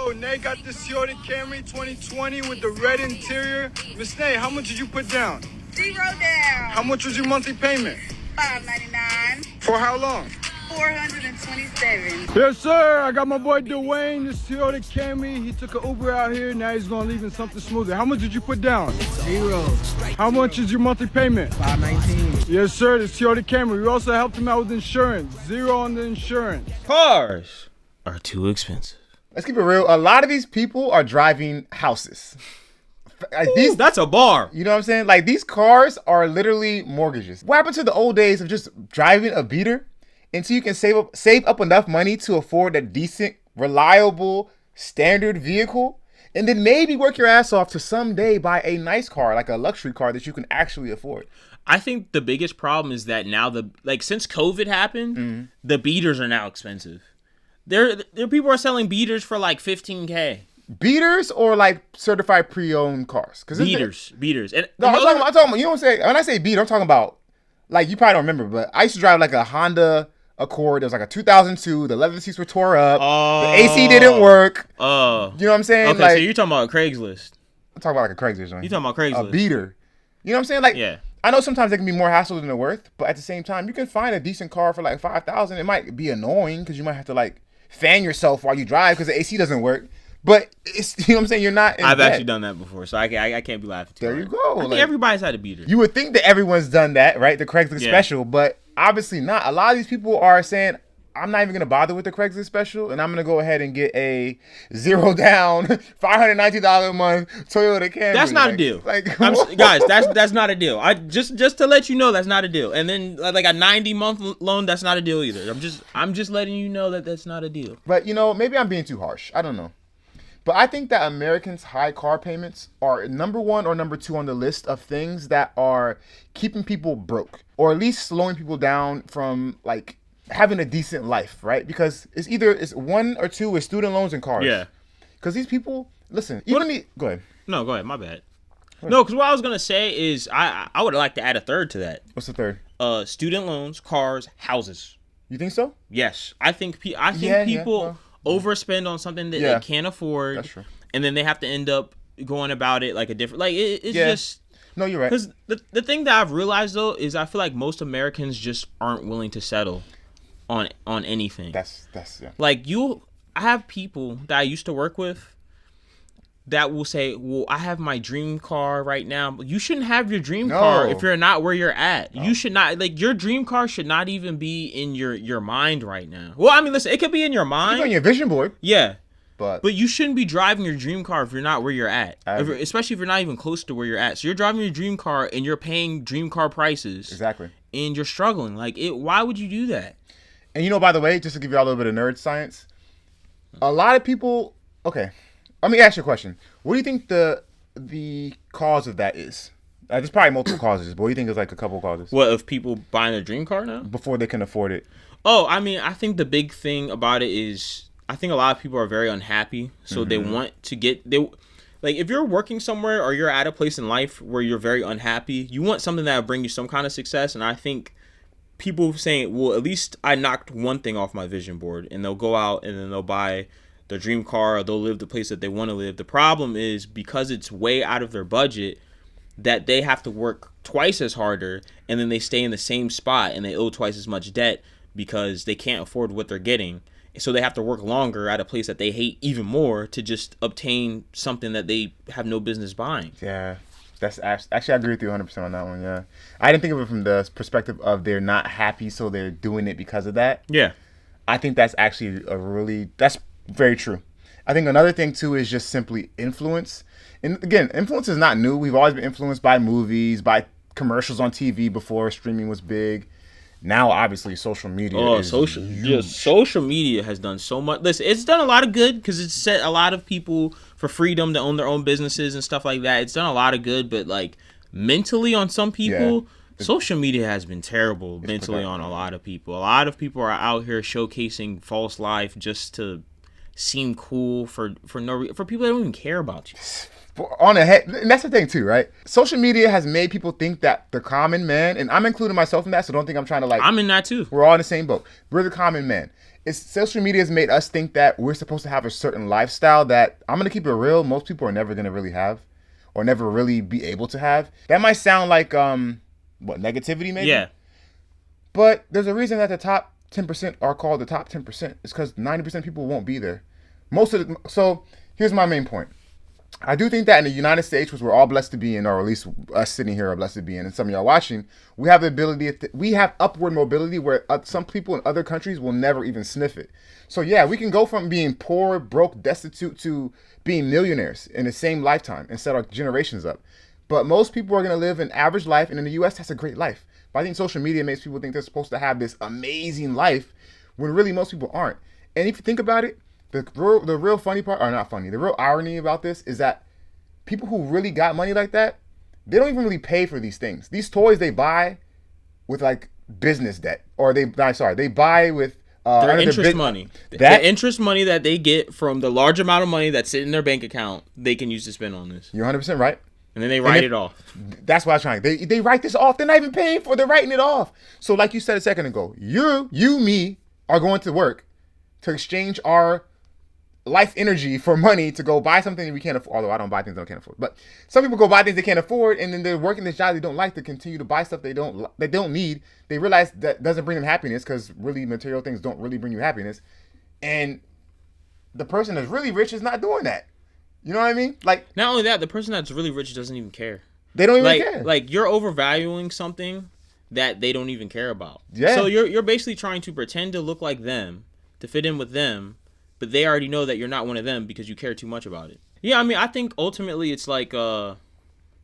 Yo, Nay got the Toyota Camry 2020 with the red interior. Miss Nay, how much did you put down? $0 down. How much was your monthly payment? $5.99. For how long? $427. Yes, sir. I got my boy Dwayne, this Toyota Camry. He took an Uber out here. Now he's going to leave in something smoother. How much did you put down? $0. How much is your monthly payment? $5.19. Yes, sir. This Toyota Camry. We also helped him out with insurance. $0 on the insurance. Cars are too expensive. Let's keep it real. A lot of these people are driving houses. Like Ooh, that's a bar. You know what I'm saying? Like, these cars are literally mortgages. What happened to the old days of just driving a beater until you can save up enough money to afford a decent, reliable, standard vehicle, and then maybe work your ass off to someday buy a nice car, like a luxury car that you can actually afford? I think the biggest problem is that now since COVID happened, the beaters are now expensive. There people are selling beaters for like $15K. Beaters or like certified pre-owned cars? Beaters. And no, I'm talking about, you know what I'm saying? When I say beater, I'm talking about, like, you probably don't remember, but I used to drive like a Honda Accord. It was like a 2002. The leather seats were tore up. The AC didn't work. You know what I'm saying? Okay, like, so you're talking about Craigslist. I'm talking about like a Craigslist one. You're talking about Craigslist. A beater. You know what I'm saying? Like, yeah. I know sometimes they can be more hassle than they're worth, but at the same time, you can find a decent car for like $5,000. It might be annoying because you might have to like fan yourself while you drive because the AC doesn't work. But it's, you know what I'm saying? You're not in I've debt. actually done that before, so I can't be laughing too There hard. you go. I think like, everybody's had a beater. You would think that everyone's done that, right? The Craigslist special, but obviously not. A lot of these people are saying, I'm not even going to bother with the Craigslist special, and I'm going to go ahead and get a $0 down, $519 a month Toyota Camry. That's not a deal. Like, guys, that's not a deal. I just to let you know, that's not a deal. And then like a 90-month loan, that's not a deal either. I'm just letting you know that that's not a deal. But you know, maybe I'm being too harsh. I don't know. But I think that Americans' high car payments are number 1 or number 2 on the list of things that are keeping people broke, or at least slowing people down from like having a decent life, right? Because it's 1 or 2 with student loans and cars. Yeah. Because these people, listen, go ahead. No, go ahead. My bad. No, because what I was gonna say is I would like to add a third to that. What's the third? Student loans, cars, houses. You think so? Yes, I think people overspend on something that they can't afford. That's true. And then they have to end up going about it like a different, like it's just. No, you're right. Because the thing that I've realized though is I feel like most Americans just aren't willing to settle on anything. That's Like I have people that I used to work with that will say, well, I have my dream car right now. You shouldn't have your dream car if you're not where you're at. No. You should not, like, your dream car should not even be in your mind right now. Well, I mean, listen, it could be in your mind. It could be on your vision board. Yeah. But you shouldn't be driving your dream car if you're not where you're at. Especially if you're not even close to where you're at. So you're driving your dream car and you're paying dream car prices. Exactly. And you're struggling. Like, why would you do that? And you know, by the way, just to give you all a little bit of nerd science, a lot of people, okay, let me ask you a question. What do you think the cause of that is? There's probably multiple causes, but what do you think is like a couple causes? What, of people buying a dream car now? Before they can afford it. Oh, I mean, I think the big thing about it is I think a lot of people are very unhappy. So they want to like, if you're working somewhere or you're at a place in life where you're very unhappy, you want something that will bring you some kind of success. And I think people saying, well, at least I knocked one thing off my vision board, and they'll go out and then they'll buy their dream car, or they'll live the place that they want to live. The problem is because it's way out of their budget that they have to work twice as harder, and then they stay in the same spot and they owe twice as much debt because they can't afford what they're getting. So they have to work longer at a place that they hate even more to just obtain something that they have no business buying. Yeah. That's actually, I agree with you 100% on that one. Yeah, I didn't think of it from the perspective of they're not happy, so they're doing it because of that. Yeah, I think that's actually that's very true. I think another thing too is just simply influence. And again, influence is not new. We've always been influenced by movies, by commercials on TV before streaming was big. Now, obviously, social media. Social media has done so much. Listen, it's done a lot of good because it's set a lot of people for freedom to own their own businesses and stuff like that. It's done a lot of good, but like mentally on some people, social media has been terrible mentally on a lot of people. A lot of people are out here showcasing false life just to seem cool for people that don't even care about you. On the head, and that's the thing too, right? Social media has made people think that the common man, and I'm including myself in that, so don't think I'm trying to like. I'm in that too. We're all in the same boat. We're the common man. social media has made us think that we're supposed to have a certain lifestyle that, I'm gonna keep it real, most people are never gonna really have, or never really be able to have. That might sound like negativity maybe. Yeah. But there's a reason that the top 10% are called the top 10%. It's because 90% of people won't be there. So here's my main point. I do think that in the United States, which we're all blessed to be in, or at least us sitting here are blessed to be in, and some of y'all watching, we have the ability, we have upward mobility where some people in other countries will never even sniff it. So yeah, we can go from being poor, broke, destitute to being millionaires in the same lifetime and set our generations up. But most people are going to live an average life, and in the U.S., that's a great life. But I think social media makes people think they're supposed to have this amazing life when really most people aren't. And if you think about it, the real funny part, or not funny, the real irony about this is that people who really got money like that, they don't even really pay for these things. These toys they buy with like business debt, or they buy with their interest money. The interest money that they get from the large amount of money that's in their bank account, they can use to spend on this. You're 100% right. And then they write it off. That's what I'm trying. They write this off. They're not even paying for it. They're writing it off. So like you said a second ago, me are going to work to exchange our life energy for money to go buy something that we can't afford. Although I don't buy things that I can't afford. But some people go buy things they can't afford, and then they're working this job they don't like to continue to buy stuff they don't need. They realize that doesn't bring them happiness, because really material things don't really bring you happiness. And the person that's really rich is not doing that. You know what I mean? Like, not only that, the person that's really rich doesn't even care. They don't even care. Like, you're overvaluing something that they don't even care about. Yeah. So you're basically trying to pretend to look like them, to fit in with them, but they already know that you're not one of them because you care too much about it. Yeah, I mean, I think ultimately it's like I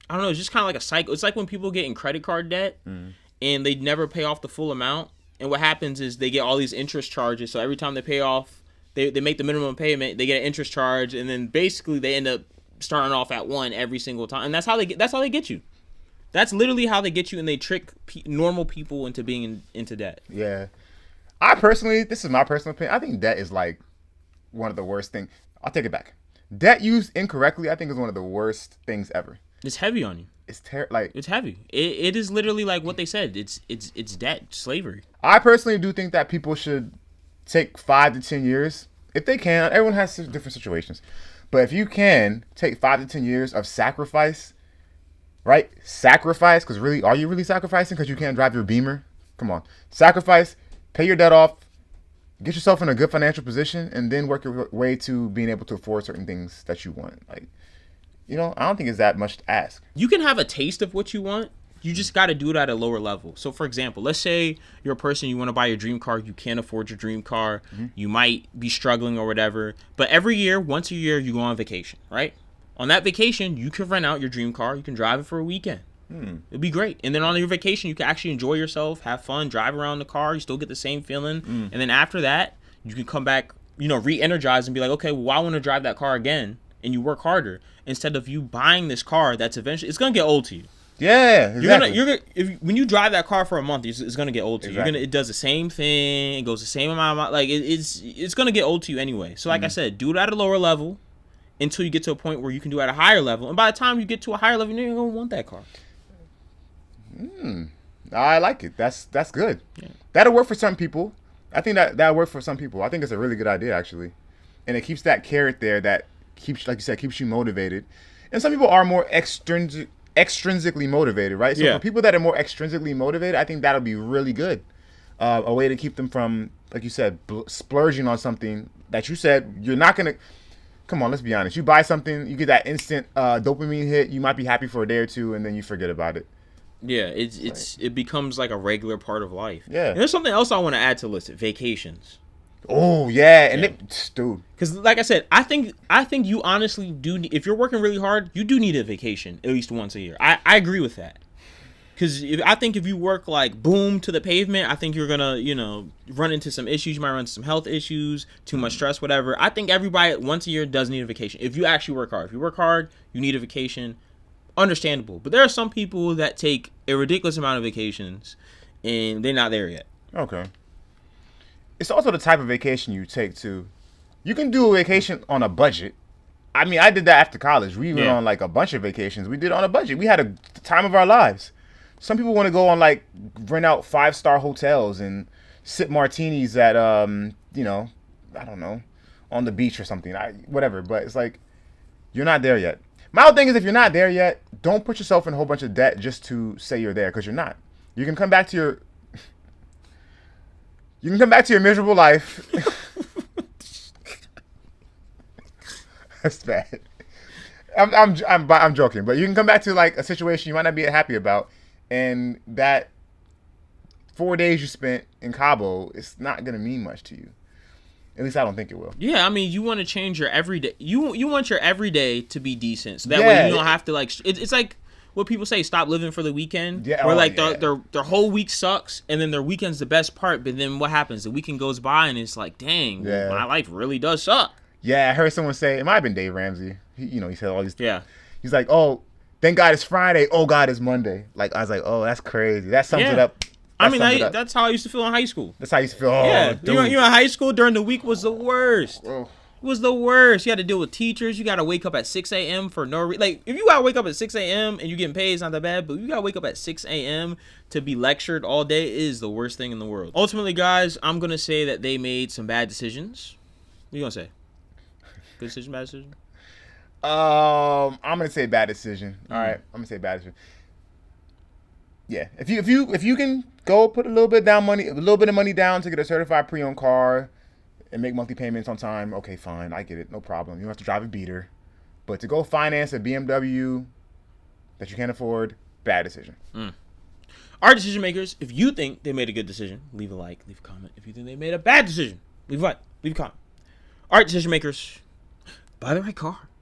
don't know, it's just kind of like a cycle. It's like when people get in credit card debt and they never pay off the full amount, and what happens is they get all these interest charges. So every time they pay off, they make the minimum payment, they get an interest charge, and then basically they end up starting off at one every single time. And that's how they get you. That's literally how they get you, and they trick normal people into being into debt. Yeah. This is my personal opinion, I think debt is like one of the worst things. I'll take it back. Debt used incorrectly, I think, is one of the worst things ever. It's heavy on you. It's it's heavy. It is literally like what they said. It's debt, slavery. I personally do think that people should take 5 to 10 years if they can. Everyone has different situations, but if you can take 5 to 10 years of sacrifice, right? Sacrifice, because really, are you really sacrificing because you can't drive your Beamer? Come on, sacrifice, pay your debt off, get yourself in a good financial position, and then work your way to being able to afford certain things that you want. Like, I don't think it's that much to ask. You can have a taste of what you want. You just got to do it at a lower level. So, for example, let's say you're a person, you want to buy your dream car. You can't afford your dream car. Mm-hmm. You might be struggling or whatever. But every year, once a year, you go on vacation, right? On that vacation, you can rent out your dream car. You can drive it for a weekend. It'd be great. And then on your vacation, you can actually enjoy yourself, have fun, drive around the car. You still get the same feeling. And then after that, you can come back, re-energize and be like, okay, well, I want to drive that car again. And you work harder instead of you buying this car that's eventually, it's going to get old to you. Yeah, exactly. When you drive that car for a month, it's gonna get old to you. Exactly. It does the same thing. It goes the same amount. Like it's gonna get old to you anyway. So like I said, do it at a lower level until you get to a point where you can do it at a higher level. And by the time you get to a higher level, you're gonna want that car. I like it. That's good. Yeah. That'll work for some people. I think that'll work for some people. I think it's a really good idea actually, and it keeps that carrot there that keeps, like you said, keeps you motivated. And some people are more extrinsically motivated, right? So for people that are more extrinsically motivated, I think that'll be really good. A way to keep them from, like you said, splurging on something that you said you're not gonna. Come on, let's be honest. You buy something, you get that instant dopamine hit. You might be happy for a day or two, and then you forget about it. Yeah, it becomes like a regular part of life. Yeah. And there's something else I want to add to the list: vacations. Oh yeah, and dude. Because like I said, I think you honestly do. If you're working really hard, you do need a vacation at least once a year. I agree with that. Because I think if you work like boom to the pavement, I think you're gonna run into some issues. You might run into some health issues, too much stress, whatever. I think everybody once a year does need a vacation. If you actually work hard, if you work hard, you need a vacation. Understandable. But there are some people that take a ridiculous amount of vacations, and they're not there yet. Okay. It's also the type of vacation you take too. You can do a vacation on a budget. I mean, I did that after college. We went on like a bunch of vacations. We did it on a budget. We had the time of our lives. Some people want to go on like rent out 5-star hotels and sip martinis at you know, I don't know, on the beach or something. Whatever. But it's like you're not there yet. My whole thing is if you're not there yet, don't put yourself in a whole bunch of debt just to say you're there, because you're not. You can come back to your miserable life. That's bad. I'm joking, but you can come back to like a situation you might not be happy about, and that 4 days you spent in Cabo, it's not gonna mean much to you. At least I don't think it will. Yeah, I mean, you want to change your everyday. You want your everyday to be decent, so that Yeah. way you don't have to like. It's like what people say: stop living for the weekend. Yeah, where oh, like yeah. their whole week sucks, and then their weekend's the best part. But then what happens? The weekend goes by, and it's like, dang, Yeah. my life really does suck. Yeah, I heard someone say, it might have been Dave Ramsey. He said all these. Yeah. He's like, oh, thank God it's Friday. Oh God, it's Monday. Like I was like, oh, that's crazy. That sums it up. I mean, sums it up. that's how I used to feel in high school. That's how you feel. Oh, Yeah, dude. you in high school during the week was the worst. Oh. It was the worst. You had to deal with teachers. You got to wake up at 6 a.m. for no reason. Like, if you got to wake up at 6 a.m. and you getting paid, it's not that bad. But you got to wake up at 6 a.m. to be lectured all day is the worst thing in the world. Ultimately, guys, I'm going to say that they made some bad decisions. What are you going to say? Good decision, bad decision? I'm gonna say bad decision. All right, I'm gonna say bad decision. Yeah, if you can go put a little bit of money down to get a certified pre-owned car and make monthly payments on time, okay, fine, I get it, no problem. You don't have to drive a beater, but to go finance a BMW that you can't afford, bad decision. Our decision makers, if you think they made a good decision, leave a like, leave a comment. If you think they made a bad decision, leave a like, leave a comment. All right, decision makers, buy the right car.